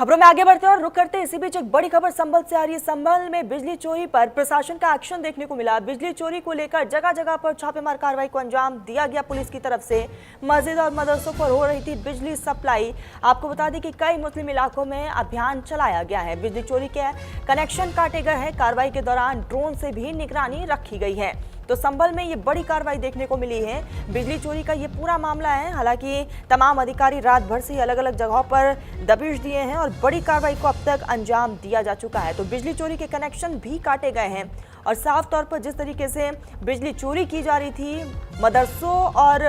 खबरों में आगे बढ़ते हैं और रुक करते हैं। इसी बीच एक बड़ी खबर संभल से आ रही है। संभल में बिजली चोरी पर प्रशासन का एक्शन देखने को मिला। बिजली चोरी को लेकर जगह जगह पर छापेमार कार्रवाई को अंजाम दिया गया पुलिस की तरफ से। मस्जिद और मदरसों पर हो रही थी बिजली सप्लाई। आपको बता दें कि कई मुस्लिम इलाकों में अभियान चलाया गया है। बिजली चोरी के कनेक्शन काटे गए हैं। कार्रवाई के दौरान ड्रोन से भी निगरानी रखी गई है। तो संभल में ये बड़ी कार्रवाई देखने को मिली है। बिजली चोरी का ये पूरा मामला है। हालांकि तमाम अधिकारी रात भर से अलग अलग जगहों पर दबिश दिए हैं और बड़ी कार्रवाई को अब तक अंजाम दिया जा चुका है। तो बिजली चोरी के कनेक्शन भी काटे गए हैं और साफ तौर पर जिस तरीके से बिजली चोरी की जा रही थी मदरसों और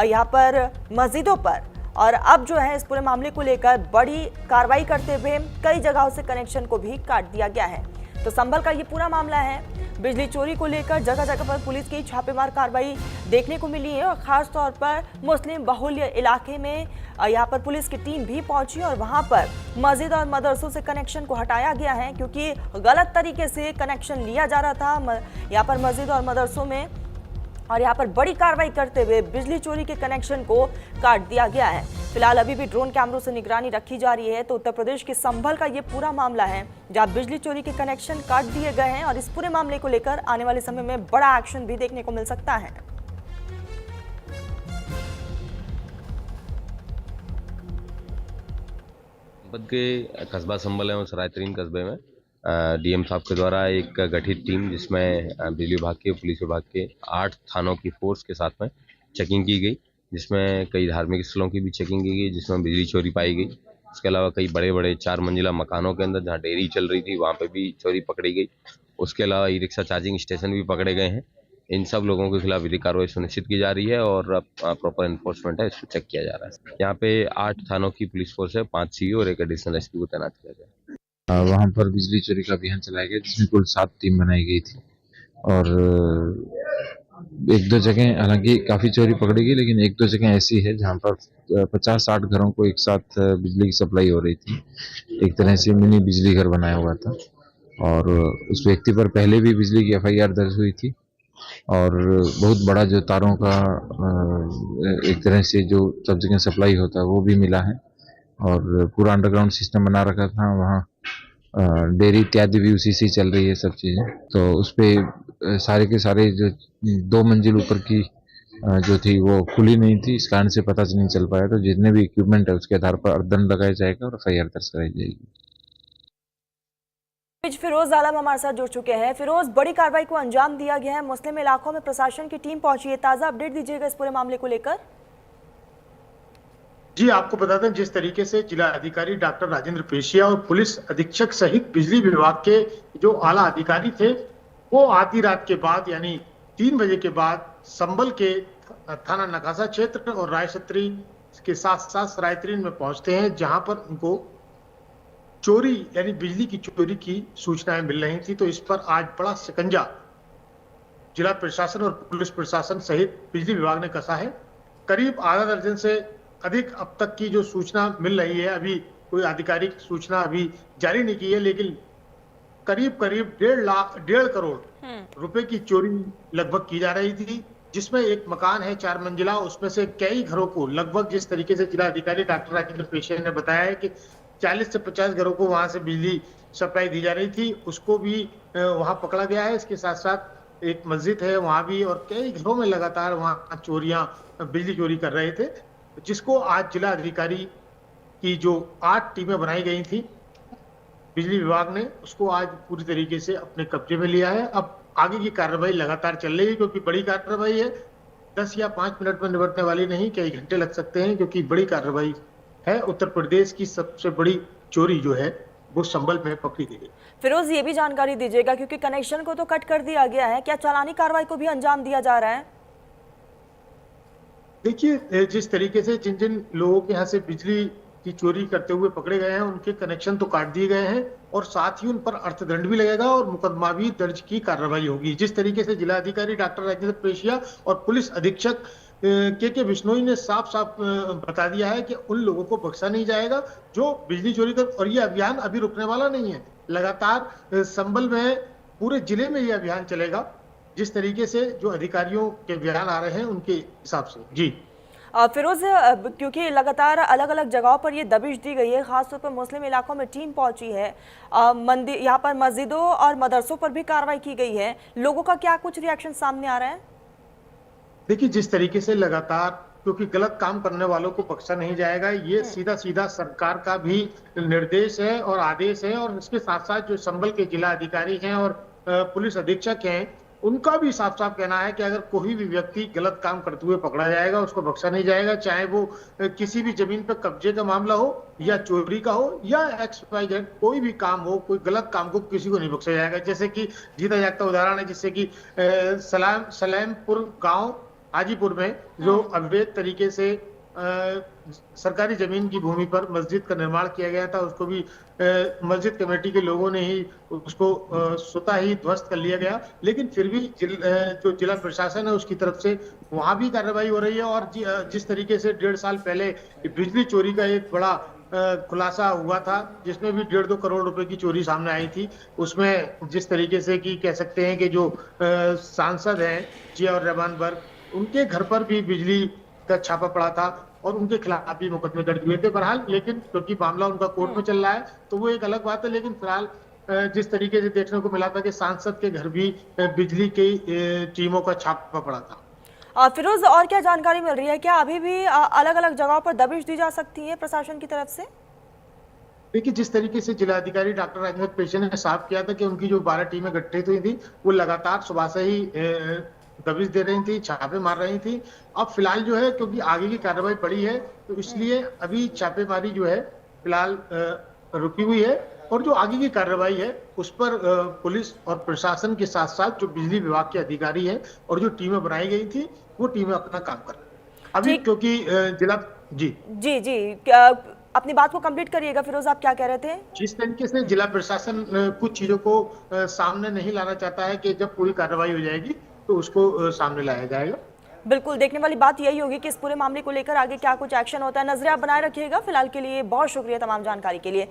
यहाँ पर मस्जिदों पर, और अब जो है इस पूरे मामले को लेकर बड़ी कार्रवाई करते हुए कई जगहों से कनेक्शन को भी काट दिया गया है। तो संभल का ये पूरा मामला है। बिजली चोरी को लेकर जगह जगह पर पुलिस की छापेमार कार्रवाई देखने को मिली है और खास तौर पर मुस्लिम बहुल इलाके में यहाँ पर पुलिस की टीम भी पहुंची और वहां पर मस्जिद और मदरसों से कनेक्शन को हटाया गया है, क्योंकि गलत तरीके से कनेक्शन लिया जा रहा था यहाँ पर मस्जिद और मदरसों में, और यहाँ पर बड़ी कार्रवाई करते हुए बिजली चोरी के कनेक्शन को काट दिया गया है। फिलहाल अभी भी ड्रोन कैमरों से निगरानी रखी जा रही है। तो उत्तर प्रदेश के संभल का ये पूरा मामला है जहाँ बिजली चोरी के कनेक्शन काट दिए गए हैं और इस पूरे मामले को लेकर आने वाले समय में बड़ा एक्शन भी देखने को मिल सकता है। के कस्बा संभल है उस रायतरीन कस्बे में डीएम साहब के द्वारा एक गठित टीम जिसमें बिजली विभाग के, पुलिस विभाग के 8 थानों की फोर्स के साथ में चेकिंग की गई, जिसमें कई धार्मिक स्थलों की भी चेकिंग की गई जिसमें बिजली चोरी पाई गई। उसके अलावा कई बड़े बड़े 4 मंजिला मकानों के अंदर जहां डेयरी चल रही थी वहां पे भी चोरी पकड़ी गई। उसके अलावा ई रिक्शा चार्जिंग स्टेशन भी पकड़े गए हैं। इन सब लोगों के खिलाफ विधिक कार्रवाई सुनिश्चित की जा रही है और अब प्रॉपर एनफोर्समेंट है, इसको चेक किया जा रहा है। यहाँ पे 8 थानों की पुलिस फोर्स है, 5 सीओ और एक एडिशनल एसपी को तैनात किया गया। वहां पर बिजली चोरी का अभियान चलाया गया जिसमें कुल 7 टीम बनाई गई थी और एक दो जगह हालांकि काफी चोरी पकड़ी गई, लेकिन एक दो जगह ऐसी है जहां पर 50-60 घरों को एक साथ बिजली की सप्लाई हो रही थी। एक तरह से मिनी बिजली घर बनाया हुआ था और उस व्यक्ति पर पहले भी बिजली की एफआईआर दर्ज हुई थी और बहुत बड़ा जो तारों का एक तरह से जो सब जगह सप्लाई होता है वो भी मिला है और पूरा अंडरग्राउंड सिस्टम बना रखा था। वहाँ डेयरी इत्यादि भी उसी से चल रही है सब चीजें। तो उस पे सारे के सारे जो 2 मंजिल ऊपर की जो थी वो खुली नहीं थी, इस कारण से पता नहीं चल पाया। तो जितने भी इक्विपमेंट है उसके आधार पर दंड लगाया जाएगा और एफआईआर दर्ज कराई जाएगी। फिरोज आलम हमारे साथ जुड़ चुके हैं। फिरोज, बड़ी कार्रवाई को अंजाम दिया गया है, मुस्लिम इलाकों में प्रशासन की टीम पहुंची है, ताजा अपडेट दीजिएगा इस पूरे मामले को लेकर। जी, आपको बता दें जिस तरीके से जिला अधिकारी डॉक्टर राजेंद्र पेशिया और पुलिस अधीक्षक सहित बिजली विभाग के जो आला अधिकारी थे वो आधी रात के बाद यानी 3 बजे के बाद संभल के थाना नकासा क्षेत्र और रायसत्री के साथ साथ रायतरीन में पहुंचते हैं, जहां पर उनको चोरी यानी बिजली की चोरी की सूचनाएं मिल रही थी। तो इस पर आज बड़ा शिकंजा जिला प्रशासन और पुलिस प्रशासन सहित बिजली विभाग ने कसा है। करीब आधा दर्जन से अधिक अब तक की जो सूचना मिल रही है, अभी कोई आधिकारिक सूचना अभी जारी नहीं की है, लेकिन करीब 1.5 करोड़ रुपए की चोरी लगभग की जा रही थी, जिसमें एक मकान है 4 मंजिला, उसमें से कई घरों को लगभग जिस तरीके से जिला अधिकारी डॉक्टर राजेंद्र पेशिया ने बताया है कि 40 से 50 घरों को वहां से बिजली सप्लाई दी जा रही थी, उसको भी वहां पकड़ा गया है। इसके साथ साथ एक मस्जिद है वहां भी, और कई घरों में लगातार वहां चोरियां बिजली चोरी कर रहे थे, जिसको आज जिला अधिकारी की जो 8 टीमें बनाई गई थी बिजली विभाग ने, उसको आज पूरी तरीके से अपने कब्जे में लिया है। अब आगे की कार्रवाई लगातार चल रही है, क्योंकि बड़ी कार्रवाई है, 10 या 5 मिनट में निपटने वाली नहीं, कई घंटे लग सकते हैं, क्योंकि बड़ी कार्रवाई है। उत्तर प्रदेश की सबसे बड़ी चोरी जो है वो संभल में पकड़ी गई। फिरोज, ये भी जानकारी दीजिएगा, क्योंकि कनेक्शन को तो कट कर दिया गया है, क्या चालानी कार्रवाई को भी अंजाम दिया जा रहा है? देखिए, जिस तरीके से जिन जिन लोगों के यहाँ से बिजली की चोरी करते हुए पकड़े गए हैं उनके कनेक्शन तो काट दिए गए हैं और साथ ही उन पर अर्थदंड भी लगेगा और मुकदमा भी दर्ज की कार्रवाई होगी। जिस तरीके से जिला अधिकारी डॉक्टर राजेंद्र पेशिया और पुलिस अधीक्षक के बिश्नोई ने साफ साफ बता दिया है कि उन लोगों को बख्शा नहीं जाएगा जो बिजली चोरी कर, और ये अभियान अभी रुकने वाला नहीं है, लगातार संभल में पूरे जिले में ये अभियान चलेगा, जिस तरीके से जो अधिकारियों के बयान आ रहे हैं उनके हिसाब से। जी, फिरोज, क्योंकि लगातार अलग अलग जगहों पर ये दबिश दी गई है, खासतौर पर मुस्लिम इलाकों में टीम पहुंची है, मंदिर यहाँ पर मस्जिदों और मदरसों पर भी कार्रवाई की गई है, लोगों का क्या कुछ रिएक्शन सामने आ रहा है? देखिए, जिस तरीके से लगातार, क्योंकि गलत काम करने वालों को बख्शा नहीं जाएगा, ये सीधा सीधा सरकार का भी निर्देश है और आदेश है। और इसके साथ साथ जो संभल के जिला अधिकारी हैं और पुलिस अधीक्षक हैं, उनका भी साफ साफ कहना है कि अगर कोई भी व्यक्ति गलत काम करते हुए पकड़ा जाएगा, उसको बख्शा नहीं जाएगा, चाहे वो किसी भी जमीन पर कब्जे का मामला हो या चोरी का हो या XYZ कोई भी काम हो, कोई गलत काम को किसी को नहीं बख्शा जाएगा। जैसे कि जीता जागता उदाहरण है, जिससे कि सलेमपुर गांव हाजीपुर में जो अवैध तरीके से सरकारी जमीन की भूमि पर मस्जिद का निर्माण किया गया था, उसको भी मस्जिद कमेटी के लोगों ने ही उसको स्वतः ही ध्वस्त कर लिया गया। लेकिन फिर भी जो जिला प्रशासन है उसकी तरफ से वहां भी कार्रवाई हो रही है। और जिस तरीके से 1.5 साल पहले बिजली चोरी का एक बड़ा खुलासा हुआ था, जिसमें भी 1.5-2 करोड़ रुपए की चोरी सामने आई थी, उसमें जिस तरीके से कि कह सकते हैं कि जो सांसद हैं जिया रहमान बर्ग, उनके घर पर भी बिजली का छापा पड़ा था और उनके खिलाफ भी मुकदमे दर्ज हुए थे। बहरहाल, लेकिन क्योंकि मामला उनका कोर्ट में चल रहा है तो वो एक अलग बात है। लेकिन फिलहाल जिस तरीके से देखने को मिला था कि सांसद के घर भी बिजली की टीमों का छापा पड़ा था। फिरोज, और क्या जानकारी मिल रही है? क्या अभी भी अलग अलग जगहों पर दबिश दी जा सकती है प्रशासन की तरफ से? देखिए, जिस तरीके से जिलाधिकारी डॉक्टर राजेंद्र पेशे ने साफ किया था कि उनकी जो 12 टीमें गठित हुई थी, वो लगातार सुबह से ही दबिश दे रही थी, छापे मार रही थी। अब फिलहाल जो है, क्योंकि आगे की कार्रवाई पड़ी है, तो इसलिए अभी छापेमारी जो है फिलहाल रुकी हुई है। और जो आगे की कार्रवाई है उस पर पुलिस और प्रशासन के साथ साथ जो बिजली विभाग के अधिकारी हैं और जो टीमें बनाई गई थी, वो टीमें अपना काम कर रही हैं अभी, क्योंकि जिला जी अपनी बात को कंप्लीट करिएगा फिरोज, आप क्या कह रहे थे? जिस तरीके से जिला प्रशासन कुछ चीजों को सामने नहीं लाना चाहता है कि जब पूरी कार्रवाई हो जाएगी तो उसको सामने लाया जाएगा। बिल्कुल, देखने वाली बात यही होगी कि इस पूरे मामले को लेकर आगे क्या कुछ एक्शन होता है। नजरें आप बनाए रखिएगा। फिलहाल के लिए बहुत शुक्रिया तमाम जानकारी के लिए।